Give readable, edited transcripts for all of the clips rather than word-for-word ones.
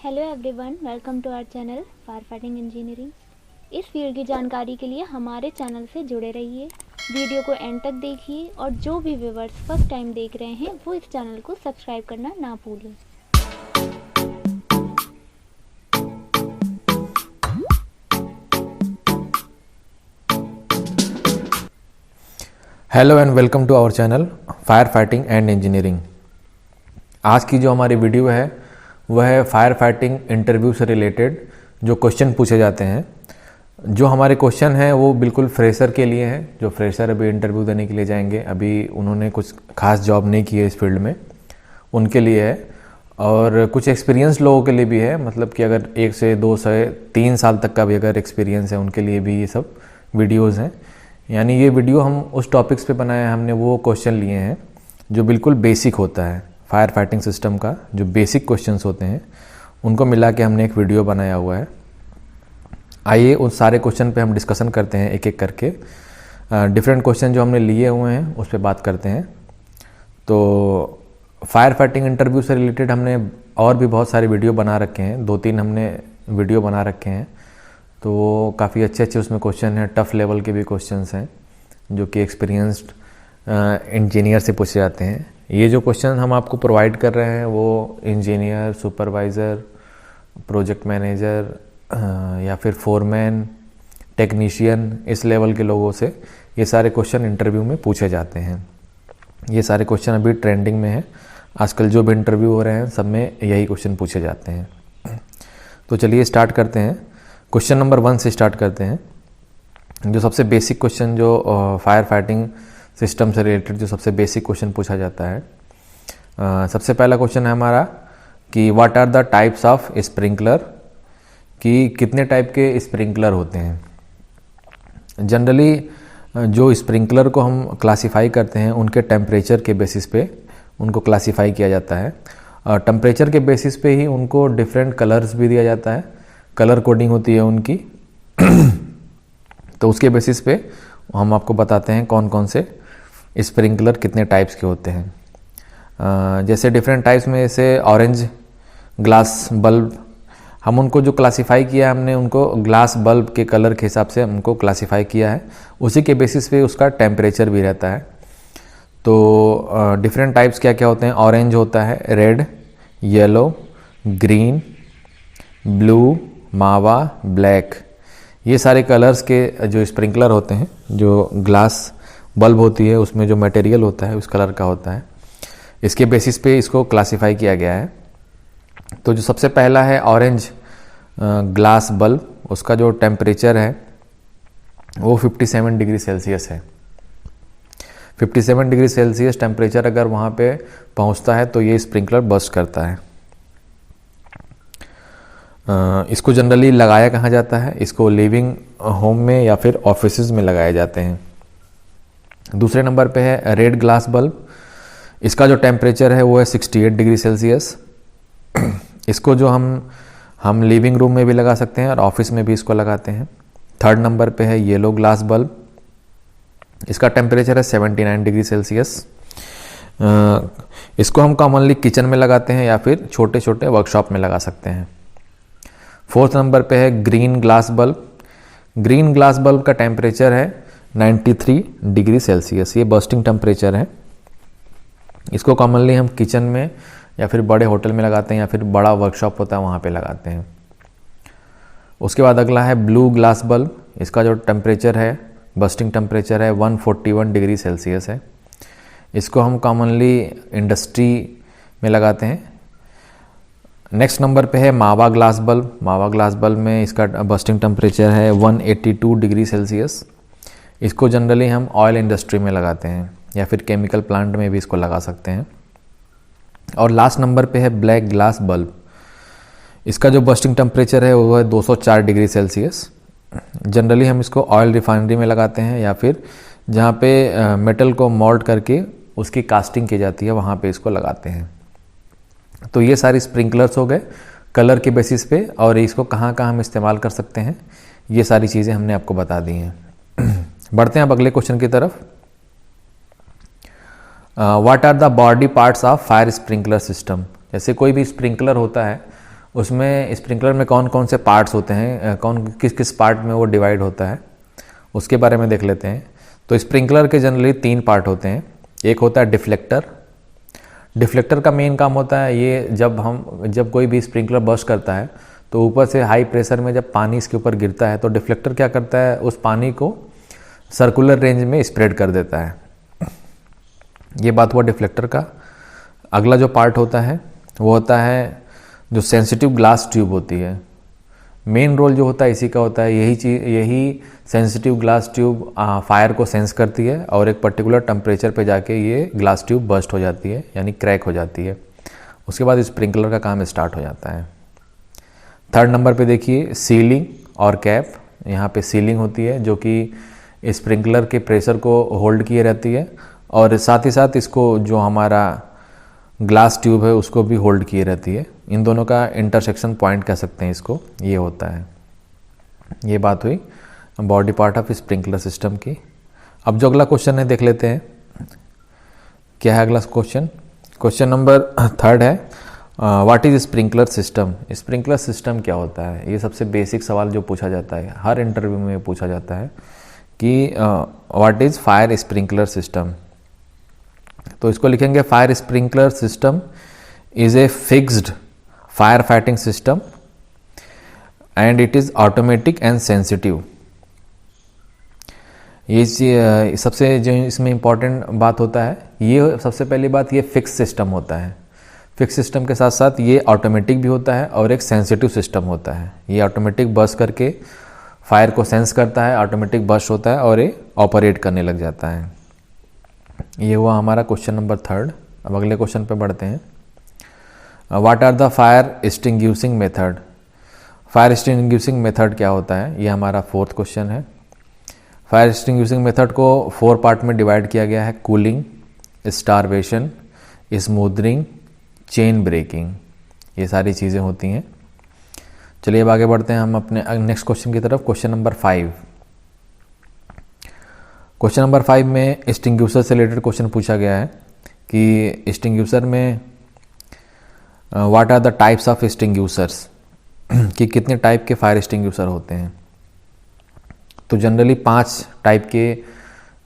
Hello everyone, welcome to our channel fire fighting engineering. इस field की जानकारी के लिए हमारे चैनल से जुड़े रहिए। वीडियो को एंड तक देखिए और जो भी व्यूअर्स फर्स्ट टाइम देख रहे हैं वो इस चैनल को सब्सक्राइब करना ना भूलें। Hello and welcome to our channel fire fighting and engineering. आज की जो हमारी वीडियो है वह है फायर फाइटिंग इंटरव्यू से रिलेटेड जो क्वेश्चन पूछे जाते हैं। जो हमारे क्वेश्चन हैं वो बिल्कुल फ्रेशर के लिए हैं, जो फ्रेशर अभी इंटरव्यू देने के लिए जाएंगे, अभी उन्होंने कुछ खास जॉब नहीं की है इस फील्ड में, उनके लिए है। और कुछ एक्सपीरियंस लोगों के लिए भी है, मतलब कि अगर 1 से 2 से 3 साल तक का भी अगर एक्सपीरियंस है उनके लिए भी ये सब वीडियोज़ हैं। यानी ये वीडियो हम उस टॉपिक्स पे बनाया है, हमने वो क्वेश्चन लिए हैं जो बिल्कुल बेसिक होता है फायर फाइटिंग सिस्टम का, जो बेसिक क्वेश्चंस होते हैं उनको मिला के हमने एक वीडियो बनाया हुआ है। आइए उन सारे क्वेश्चन पे हम डिस्कशन करते हैं एक एक करके। डिफरेंट क्वेश्चन जो हमने लिए हुए हैं उस पर बात करते हैं। तो फायर फाइटिंग इंटरव्यू से रिलेटेड हमने और भी बहुत सारे वीडियो बना रखे हैं, 2-3 हमने वीडियो बना रखे हैं। तो काफ़ी अच्छे अच्छे उसमें क्वेश्चन हैं, टफ़ लेवल के भी क्वेश्चंस हैं जो कि एक्सपीरियंस्ड इंजीनियर से पूछे जाते हैं। ये जो क्वेश्चन हम आपको प्रोवाइड कर रहे हैं वो इंजीनियर, सुपरवाइज़र, प्रोजेक्ट मैनेजर या फिर फोरमैन, टेक्नीशियन, इस लेवल के लोगों से ये सारे क्वेश्चन इंटरव्यू में पूछे जाते हैं। ये सारे क्वेश्चन अभी ट्रेंडिंग में है, आजकल जो भी इंटरव्यू हो रहे हैं सब में यही क्वेश्चन पूछे जाते हैं। तो चलिए स्टार्ट करते हैं। क्वेश्चन नंबर 1 से स्टार्ट करते हैं। जो सबसे बेसिक क्वेश्चन जो फायर फाइटिंग सिस्टम से रिलेटेड जो सबसे बेसिक क्वेश्चन पूछा जाता है, सबसे पहला क्वेश्चन है हमारा कि what are the types of sprinkler, कि कितने टाइप के स्प्रिंकलर होते हैं। जनरली जो स्प्रिंकलर को हम क्लासिफाई करते हैं उनके टेम्परेचर के बेसिस पे उनको क्लासिफाई किया जाता है। टेम्परेचर के बेसिस पे ही उनको डिफरेंट कलर्स भी दिया जाता है, कलर कोडिंग होती है उनकी। तो उसके बेसिस पे हम आपको बताते हैं कौन कौन से स्प्रिंकलर कितने टाइप्स के होते हैं। जैसे डिफरेंट टाइप्स में जैसे ऑरेंज ग्लास बल्ब, हम उनको जो क्लासिफाई किया हमने उनको ग्लास बल्ब के कलर के हिसाब से हमको क्लासिफाई किया है, उसी के बेसिस पे उसका टेम्परेचर भी रहता है। तो डिफरेंट टाइप्स क्या क्या होते हैं, ऑरेंज होता है, रेड, येलो, ग्रीन, ब्लू, मावा, ब्लैक, ये सारे कलर्स के जो स्प्रिंकलर होते हैं, जो ग्लास बल्ब होती है उसमें जो मटेरियल होता है उस कलर का होता है, इसके बेसिस पे इसको क्लासिफाई किया गया है। तो जो सबसे पहला है ऑरेंज ग्लास बल्ब, उसका जो टेम्परेचर है वो 57 डिग्री सेल्सियस है। 57 डिग्री सेल्सियस टेम्परेचर अगर वहाँ पे पहुँचता है तो ये स्प्रिंकलर बर्स्ट करता है। इसको जनरली लगाया कहाँ जाता है, इसको लिविंग होम में या फिर ऑफिसेज में लगाए जाते हैं। दूसरे नंबर पे है रेड ग्लास बल्ब, इसका जो टेम्परेचर है वो है 68 डिग्री सेल्सियस। इसको जो हम लिविंग रूम में भी लगा सकते हैं और ऑफिस में भी इसको लगाते हैं। थर्ड नंबर पे है येलो ग्लास बल्ब, इसका टेम्परेचर है 79 डिग्री सेल्सियस। इसको हम कॉमनली किचन में लगाते हैं या फिर छोटे छोटे वर्कशॉप में लगा सकते हैं। फोर्थ नंबर पे है green glass bulb, green glass bulb का टेम्परेचर है 93 डिग्री सेल्सियस, ये बर्स्टिंग टेम्परेचर है। इसको कॉमनली हम किचन में या फिर बड़े होटल में लगाते हैं या फिर बड़ा वर्कशॉप होता है वहाँ पे लगाते हैं। उसके बाद अगला है ब्लू ग्लास बल्ब, इसका जो टेम्परेचर है, बर्स्टिंग टेम्परेचर है 141 डिग्री सेल्सियस है। इसको हम कॉमनली इंडस्ट्री में लगाते हैं। नेक्स्ट नंबर पे है मावा ग्लास बल्ब, मावा ग्लास बल्ब में इसका बर्स्टिंग टेम्परेचर है 182 डिग्री सेल्सियस। इसको जनरली हम ऑयल इंडस्ट्री में लगाते हैं या फिर केमिकल प्लांट में भी इसको लगा सकते हैं। और लास्ट नंबर पे है ब्लैक ग्लास बल्ब, इसका जो बर्स्टिंग टेम्परेचर है वो है 204 डिग्री सेल्सियस। जनरली हम इसको ऑयल रिफाइनरी में लगाते हैं या फिर जहाँ पे मेटल को मोल्ड करके उसकी कास्टिंग की जाती है वहाँ पे इसको लगाते हैं। तो ये सारी स्प्रिंकलर्स हो गए कलर के बेसिस पे, और इसको कहाँ कहाँ हम इस्तेमाल कर सकते हैं ये सारी चीज़ें हमने आपको बता दी हैं। बढ़ते हैं अब अगले क्वेश्चन की तरफ। What are the body parts of fire sprinkler system, जैसे कोई भी स्प्रिंकलर होता है उसमें स्प्रिंकलर में कौन कौन से पार्ट्स होते हैं, कौन किस किस पार्ट में वो डिवाइड होता है, उसके बारे में देख लेते हैं। तो स्प्रिंकलर के जनरली 3 पार्ट होते हैं। एक होता है डिफ्लेक्टर। डिफ्लेक्टर का मेन काम होता है ये, जब कोई भी स्प्रिंकलर बर्स्ट करता है तो ऊपर से हाई प्रेशर में जब पानी इसके ऊपर गिरता है तो डिफ्लेक्टर क्या करता है, उस पानी को सर्कुलर रेंज में स्प्रेड कर देता है। ये बात हुआ डिफ्लेक्टर का। अगला जो पार्ट होता है वो होता है जो सेंसिटिव ग्लास ट्यूब होती है। मेन रोल जो होता है इसी का होता है। यही सेंसिटिव ग्लास ट्यूब फायर को सेंस करती है और एक पर्टिकुलर टेम्परेचर पे जाके ये ग्लास ट्यूब बर्स्ट हो जाती है, यानी क्रैक हो जाती है। उसके बाद स्प्रिंकलर का काम स्टार्ट हो जाता है। 3rd नंबर पे देखिए सीलिंग और कैप। यहाँ पे सीलिंग होती है जो कि स्प्रिंकलर के प्रेशर को होल्ड किए रहती है और साथ ही साथ इसको जो हमारा ग्लास ट्यूब है उसको भी होल्ड किए रहती है। इन दोनों का इंटरसेक्शन पॉइंट कह सकते हैं इसको, ये होता है। ये बात हुई body part of sprinkler system की। अब जो अगला क्वेश्चन है देख लेते हैं क्या है अगला क्वेश्चन। क्वेश्चन नंबर 3 है what is sprinkler system. Sprinkler system क्या होता है, ये सबसे बेसिक सवाल जो पूछा जाता है, हर इंटरव्यू में पूछा जाता है कि what is fire sprinkler system. तो इसको लिखेंगे fire sprinkler system is a fixed fire fighting system and it is automatic and sensitive. ये सबसे जो इसमें इंपॉर्टेंट बात होता है, ये सबसे पहली बात, ये फिक्स सिस्टम होता है। फिक्स सिस्टम के साथ साथ ये ऑटोमेटिक भी होता है और एक सेंसिटिव सिस्टम होता है। ये ऑटोमेटिक बर्स्ट करके फायर को सेंस करता है, ऑटोमेटिक बर्स्ट होता है और ये ऑपरेट करने लग जाता है। ये हुआ हमारा क्वेश्चन नंबर 3। अब अगले क्वेश्चन पे बढ़ते हैं। What are the fire extinguishing method. Fire extinguishing method क्या होता है, ये हमारा 4th क्वेश्चन है। फायर एक्सटिंग्विशिंग मेथड को 4 पार्ट में डिवाइड किया गया है। Cooling, starvation, smothering, chain breaking, ये सारी चीज़ें होती हैं। चलिए अब आगे बढ़ते हैं हम अपने नेक्स्ट क्वेश्चन की तरफ। Question number 5। क्वेश्चन नंबर 5 में एक्सटिंग्विशर से रिलेटेड क्वेश्चन पूछा गया है कि एक्सटिंग्विशर में what are the types of extinguishers, कि कितने टाइप के फायर एक्सटिंग्विशर होते हैं। तो जनरली 5 टाइप के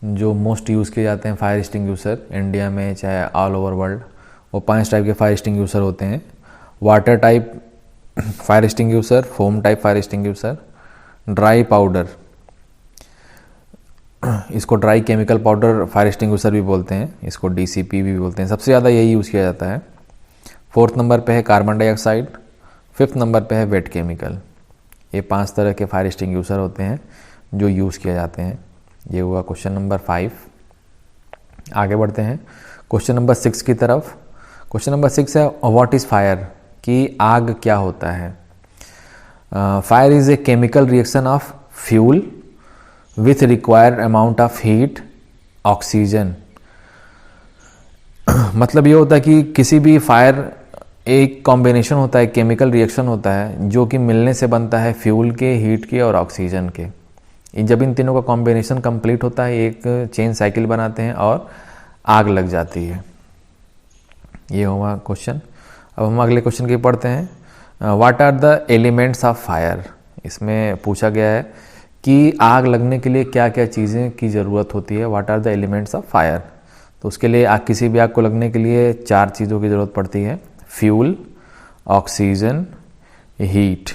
जो मोस्ट यूज़ किए जाते हैं फायर एक्सटिंग्विशर इंडिया में चाहे ऑल ओवर वर्ल्ड, वो 5 टाइप के फायर एक्सटिंग्विशर होते हैं। Water type fire extinguisher, foam type fire extinguisher, dry powder, इसको dry chemical powder fire extinguisher भी बोलते हैं, इसको डीसीपी भी बोलते हैं। सबसे ज़्यादा यही यूज़ किया जाता है। 4th नंबर पे है कार्बन डाइऑक्साइड, 5th नंबर पे है वेट केमिकल। ये 5 तरह के फायर एक्सटिंग्विशर होते हैं जो यूज़ किए जाते हैं। ये हुआ क्वेश्चन नंबर 5। आगे बढ़ते हैं क्वेश्चन नंबर 6 की तरफ। क्वेश्चन नंबर 6 है व्हाट इज़ फायर, कि आग क्या होता है। Fire is a chemical reaction of fuel with required amount of heat, oxygen. मतलब ये होता है कि किसी भी फायर एक कॉम्बिनेशन होता है, केमिकल रिएक्शन होता है जो कि मिलने से बनता है फ्यूल के, हीट के और ऑक्सीजन के। जब इन तीनों का कॉम्बिनेशन कंप्लीट होता है एक चेन साइकिल बनाते हैं और आग लग जाती है। ये हुआ क्वेश्चन। अब हम अगले क्वेश्चन की पढ़ते हैं। What are the elements of fire. इसमें पूछा गया है कि आग लगने के लिए क्या क्या चीज़ें की ज़रूरत होती है। What are the elements of fire. तो उसके लिए किसी भी आग को लगने के लिए 4 चीज़ों की ज़रूरत पड़ती है। फ्यूल, ऑक्सीजन, हीट,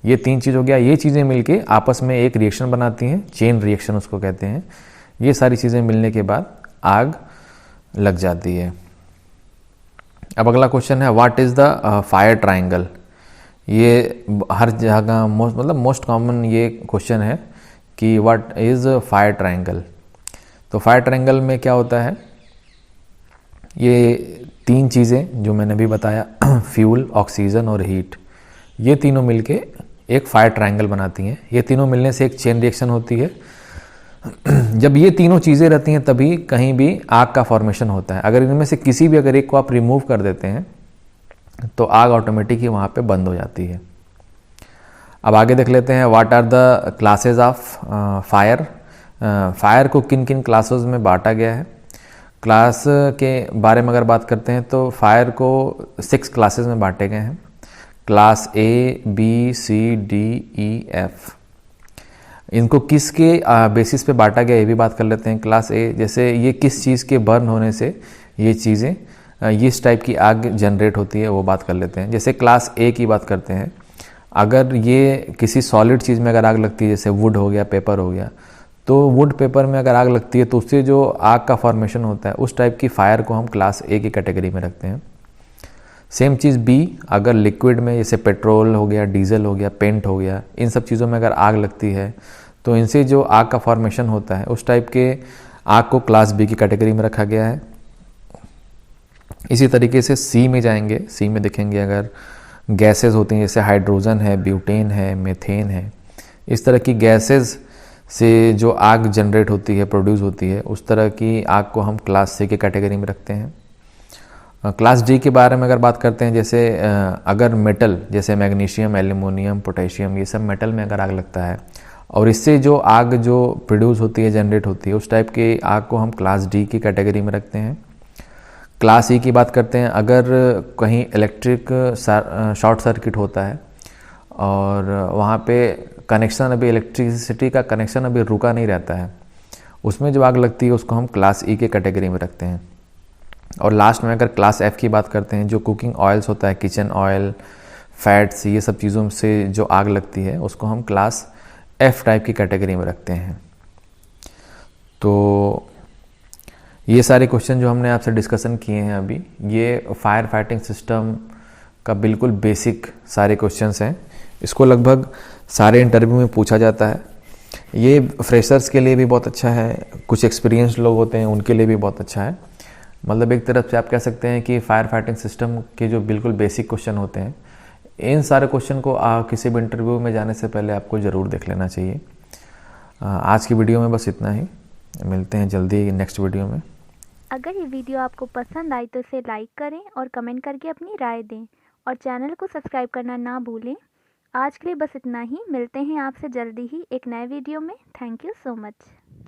ये 3 चीज़ हो गया। ये चीज़ें मिलके आपस में एक रिएक्शन बनाती हैं, चेन रिएक्शन उसको कहते हैं। ये सारी चीज़ें मिलने के बाद आग लग जाती है। अब अगला क्वेश्चन है what is the fire triangle. ये हर जगह मोस्ट कॉमन ये क्वेश्चन है कि व्हाट इज़ फायर ट्रायंगल। तो फायर ट्रायंगल में क्या होता है, ये 3 चीज़ें जो मैंने अभी बताया, फ्यूल, ऑक्सीजन और हीट, ये तीनों मिलके एक फायर ट्रायंगल बनाती हैं। ये तीनों मिलने से एक चेन रिएक्शन होती है। जब ये तीनों चीज़ें रहती हैं तभी कहीं भी आग का फॉर्मेशन होता है। अगर इनमें से किसी भी अगर एक को आप रिमूव कर देते हैं तो आग ऑटोमेटिक ही वहाँ पे बंद हो जाती है। अब आगे देख लेते हैं what are the classes of fire. Fire को किन किन क्लासेस में बांटा गया है। क्लास के बारे में अगर बात करते हैं तो फायर को 6 क्लासेस में बांटे गए हैं। Class A, B, C, D, E, F. इनको किसके बेसिस पे बांटा गया ये भी बात कर लेते हैं। क्लास ए, जैसे ये किस चीज़ के बर्न होने से ये चीज़ें इस टाइप की आग जनरेट होती है, वो बात कर लेते हैं। जैसे क्लास ए की बात करते हैं, अगर ये किसी सॉलिड चीज़ में अगर आग लगती है, जैसे वुड हो गया, पेपर हो गया, तो वुड पेपर में अगर आग लगती है तो उससे जो आग का फॉर्मेशन होता है उस टाइप की फायर को हम क्लास ए की कैटेगरी में रखते हैं। सेम चीज़ बी, अगर लिक्विड में जैसे पेट्रोल हो गया, डीजल हो गया, पेंट हो गया, इन सब चीज़ों में अगर आग लगती है तो इनसे जो आग का फॉर्मेशन होता है उस टाइप के आग को क्लास बी की कैटेगरी में रखा गया है। इसी तरीके से सी में जाएंगे, सी में देखेंगे अगर गैसेस होती हैं जैसे हाइड्रोजन है, ब्यूटेन है, मीथेन है, इस तरह की गैसेस से जो आग जनरेट होती है, प्रोड्यूस होती है, उस तरह की आग को हम क्लास सी की कैटेगरी में रखते हैं। क्लास डी के बारे में अगर बात करते हैं, जैसे अगर मेटल जैसे मैग्नीशियम, एल्यूमिनियम, पोटेशियम, ये सब मेटल में अगर आग लगता है और इससे जो आग जो प्रोड्यूस होती है, जनरेट होती है, उस टाइप की आग को हम क्लास डी की कैटेगरी में रखते हैं। क्लास ई की बात करते हैं, अगर कहीं इलेक्ट्रिक शॉर्ट सर्किट होता है और वहाँ पे कनेक्शन अभी इलेक्ट्रिसिटी का कनेक्शन अभी रुका नहीं रहता है, उसमें जो आग लगती है उसको हम क्लास ई के कैटेगरी में रखते हैं। और लास्ट में अगर क्लास एफ़ की बात करते हैं, जो कुकिंग ऑयल्स होता है, किचन ऑयल, फैट्स, ये सब चीज़ों से जो आग लगती है उसको हम क्लास एफ़ टाइप की कैटेगरी में रखते हैं। तो ये सारे क्वेश्चन जो हमने आपसे डिस्कशन किए हैं अभी, ये फायर फाइटिंग सिस्टम का बिल्कुल बेसिक सारे क्वेश्चंस हैं। इसको लगभग सारे इंटरव्यू में पूछा जाता है। ये फ्रेशर्स के लिए भी बहुत अच्छा है, कुछ एक्सपीरियंस लोग होते हैं उनके लिए भी बहुत अच्छा है। मतलब एक तरफ से आप कह सकते हैं कि फायर फाइटिंग सिस्टम के जो बिल्कुल बेसिक क्वेश्चन होते हैं, इन सारे क्वेश्चन को किसी भी इंटरव्यू में जाने से पहले आपको ज़रूर देख लेना चाहिए। आज की वीडियो में बस इतना ही, मिलते हैं जल्दी नेक्स्ट वीडियो में। अगर ये वीडियो आपको पसंद आई तो इसे लाइक करें और कमेंट करके अपनी राय दें और चैनल को सब्सक्राइब करना ना भूलें। आज के लिए बस इतना ही, मिलते हैं आपसे जल्दी ही एक नए वीडियो में। Thank you so much.